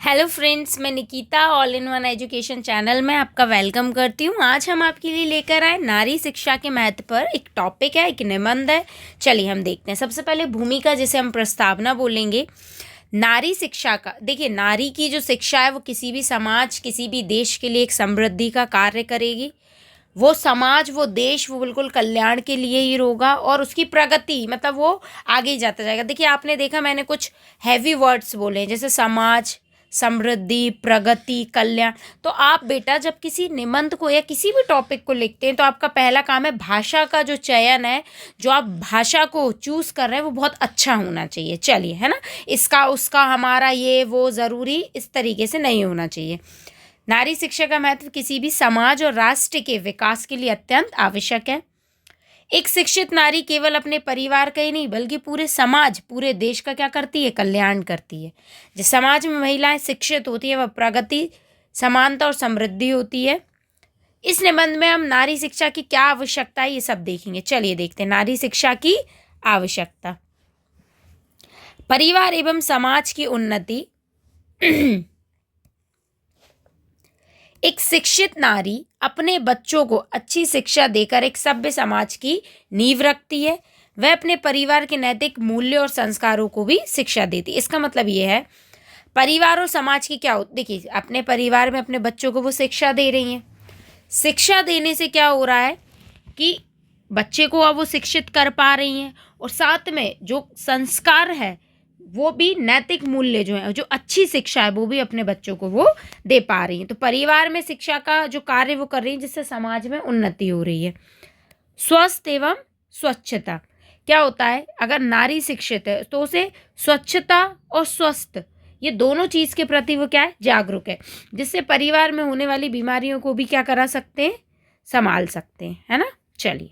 Hello friends, मैं Nikita all in one education channel में आपका वेलकम करती हूँ। आज हम आपके लिए लेकर आए नारी शिक्षा के महत्व पर एक टॉपिक है, एक निबंध है। चलिए हम देखते हैं। सबसे पहले भूमिका, जिसे हम प्रस्तावना बोलेंगे। नारी शिक्षा का, देखिए, नारी की जो शिक्षा है वो किसी भी समाज, किसी भी देश के लिए एक समृद्धि का कार्य करेगी। वो समाज, वो देश, वो बिल्कुल कल्याण के लिए ही होगा और उसकी प्रगति, मतलब वो आगे ही जाता जाएगा। देखिए, आपने देखा मैंने कुछ हैवी वर्ड्स बोले हैं, जैसे समाज, समृद्धि, प्रगति, कल्याण। तो आप बेटा जब किसी निबंध को या किसी भी टॉपिक को लिखते हैं तो आपका पहला काम है भाषा का जो चयन है, जो आप भाषा को चूज कर रहे हैं वो बहुत अच्छा होना चाहिए। चलिए, है ना, इसका उसका हमारा ये वो ज़रूरी इस तरीके से नहीं होना चाहिए। नारी शिक्षा का महत्व किसी भी समाज और राष्ट्र के विकास के लिए अत्यंत आवश्यक है। एक शिक्षित नारी केवल अपने परिवार का ही नहीं बल्कि पूरे समाज, पूरे देश का क्या करती है? कल्याण करती है। जिस समाज में महिलाएं शिक्षित होती है वह प्रगति, समानता और समृद्धि होती है। इस निबंध में हम नारी शिक्षा की क्या आवश्यकता है ये सब देखेंगे। चलिए देखते हैं नारी शिक्षा की आवश्यकता। परिवार एवं समाज की उन्नति। एक शिक्षित नारी अपने बच्चों को अच्छी शिक्षा देकर एक सभ्य समाज की नींव रखती है। वह अपने परिवार के नैतिक मूल्यों और संस्कारों को भी शिक्षा देती है। इसका मतलब ये है, परिवार और समाज की क्या, देखिए, अपने परिवार में अपने बच्चों को वो शिक्षा दे रही हैं। शिक्षा देने से क्या हो रहा है कि बच्चे को अब वो शिक्षित कर पा रही हैं और साथ में जो संस्कार है, वो भी नैतिक मूल्य जो है, जो अच्छी शिक्षा है, वो भी अपने बच्चों को वो दे पा रही हैं। तो परिवार में शिक्षा का जो कार्य वो कर रही है, जिससे समाज में उन्नति हो रही है। स्वस्थ एवं स्वच्छता, क्या होता है, अगर नारी शिक्षित है तो उसे स्वच्छता और स्वस्थ, ये दोनों चीज़ के प्रति वो क्या है? जागरूक है, जिससे परिवार में होने वाली बीमारियों को भी क्या करा सकते हैं? संभाल सकते हैं, है ना। चलिए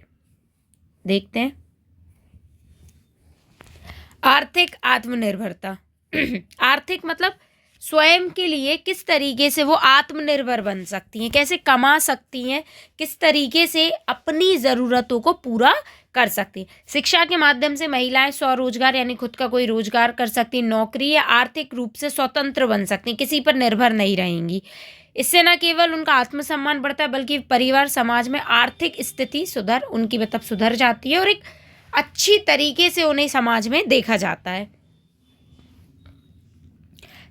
देखते हैं। आर्थिक आत्मनिर्भरता। आर्थिक मतलब स्वयं के लिए किस तरीके से वो आत्मनिर्भर बन सकती हैं, कैसे कमा सकती हैं, किस तरीके से अपनी ज़रूरतों को पूरा कर सकती हैं। शिक्षा के माध्यम से महिलाएं स्वरोजगार यानी खुद का कोई रोजगार कर सकती हैं, नौकरी या आर्थिक रूप से स्वतंत्र बन सकती हैं, किसी पर निर्भर नहीं रहेंगी। इससे न केवल उनका आत्मसम्मान बढ़ता है बल्कि परिवार, समाज में आर्थिक स्थिति उनकी मतलब सुधर जाती है और एक अच्छी तरीके से उन्हें समाज में देखा जाता है।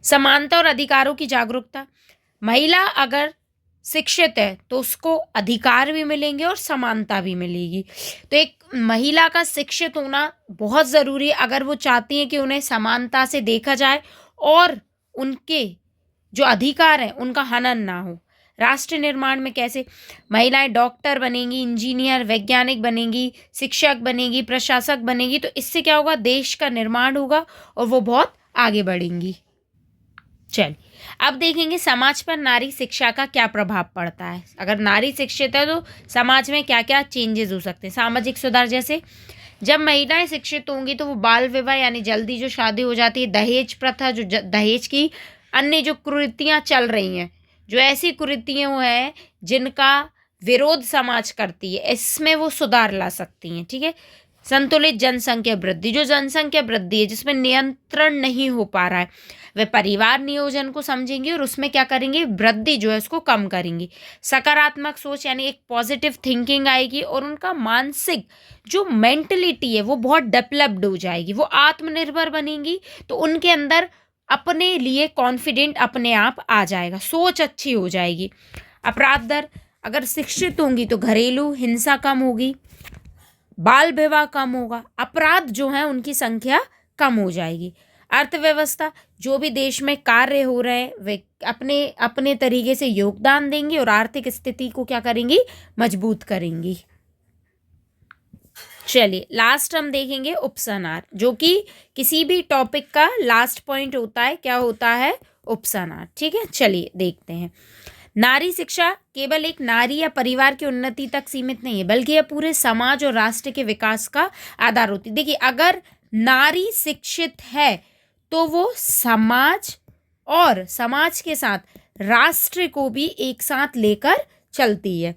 समानता और अधिकारों की जागरूकता। महिला अगर शिक्षित है तो उसको अधिकार भी मिलेंगे और समानता भी मिलेगी। तो एक महिला का शिक्षित होना बहुत ज़रूरी है अगर वो चाहती हैं कि उन्हें समानता से देखा जाए और उनके जो अधिकार हैं उनका हनन ना हो। राष्ट्र निर्माण में कैसे महिलाएं डॉक्टर बनेंगी, इंजीनियर, वैज्ञानिक बनेंगी, शिक्षक बनेंगी, प्रशासक बनेंगी, तो इससे क्या होगा? देश का निर्माण होगा और वो बहुत आगे बढ़ेंगी। चलिए अब देखेंगे समाज पर नारी शिक्षा का क्या प्रभाव पड़ता है। अगर नारी शिक्षित है तो समाज में क्या क्या चेंजेस हो सकते हैं। सामाजिक सुधार, जैसे जब महिलाएं शिक्षित होंगी तो वो बाल विवाह यानी जल्दी जो शादी हो जाती है, दहेज प्रथा, जो दहेज की अन्य जो कुरीतियाँ चल रही हैं, जो ऐसी कुरीतियाँ हैं जिनका विरोध समाज करती है, इसमें वो सुधार ला सकती हैं। ठीक है। संतुलित जनसंख्या वृद्धि, जो जनसंख्या वृद्धि है जिसमें नियंत्रण नहीं हो पा रहा है, वे परिवार नियोजन को समझेंगे और उसमें क्या करेंगे? वृद्धि जो है उसको कम करेंगी। सकारात्मक सोच यानी एक पॉजिटिव थिंकिंग आएगी और उनका मानसिक जो मेंटलिटी है वो बहुत डेवलप्ड हो जाएगी। वो आत्मनिर्भर बनेंगी तो उनके अंदर अपने लिए कॉन्फिडेंट अपने आप आ जाएगा, सोच अच्छी हो जाएगी। अपराध दर, अगर शिक्षित होंगी तो घरेलू हिंसा कम होगी, बाल विवाह कम होगा, अपराध जो है उनकी संख्या कम हो जाएगी। अर्थव्यवस्था, जो भी देश में कार्य हो रहे हैं वे अपने अपने तरीके से योगदान देंगे और आर्थिक स्थिति को क्या करेंगी? मजबूत करेंगी। चलिए लास्ट हम देखेंगे उपसनार, जो कि किसी भी टॉपिक का लास्ट पॉइंट होता है। क्या होता है? उपसनार। ठीक है, चलिए देखते हैं। नारी शिक्षा केवल एक नारी या परिवार की उन्नति तक सीमित नहीं है बल्कि यह पूरे समाज और राष्ट्र के विकास का आधार होती है। देखिए, अगर नारी शिक्षित है तो वो समाज और समाज के साथ राष्ट्र को भी एक साथ लेकर चलती है।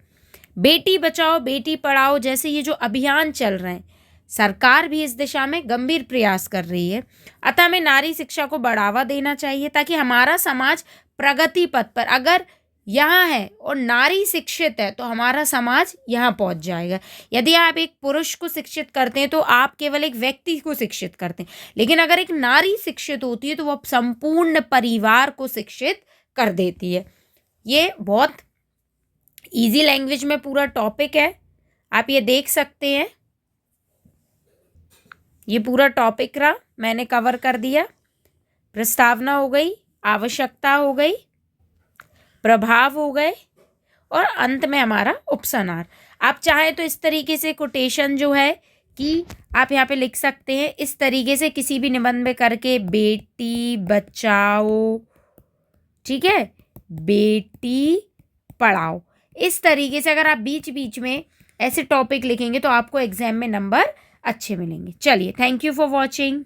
बेटी बचाओ बेटी पढ़ाओ जैसे ये जो अभियान चल रहे हैं, सरकार भी इस दिशा में गंभीर प्रयास कर रही है। अतः हमें नारी शिक्षा को बढ़ावा देना चाहिए ताकि हमारा समाज प्रगति पथ पर, अगर यहाँ है और नारी शिक्षित है तो हमारा समाज यहाँ पहुँच जाएगा। यदि आप एक पुरुष को शिक्षित करते हैं तो आप केवल एक व्यक्ति को शिक्षित करते हैं, लेकिन अगर एक नारी शिक्षित होती है तो वह संपूर्ण परिवार को शिक्षित कर देती है। ये बहुत इजी लैंग्वेज में पूरा टॉपिक है, आप ये देख सकते हैं। ये पूरा टॉपिक रहा, मैंने कवर कर दिया। प्रस्तावना हो गई, आवश्यकता हो गई, प्रभाव हो गए और अंत में हमारा उपसंहार। आप चाहें तो इस तरीके से कोटेशन जो है कि आप यहाँ पे लिख सकते हैं, इस तरीके से किसी भी निबंध में करके, बेटी बचाओ, ठीक है, बेटी पढ़ाओ। इस तरीके से अगर आप बीच बीच में ऐसे टॉपिक लिखेंगे तो आपको एग्जाम में नंबर अच्छे मिलेंगे। चलिए, थैंक यू फॉर वॉचिंग।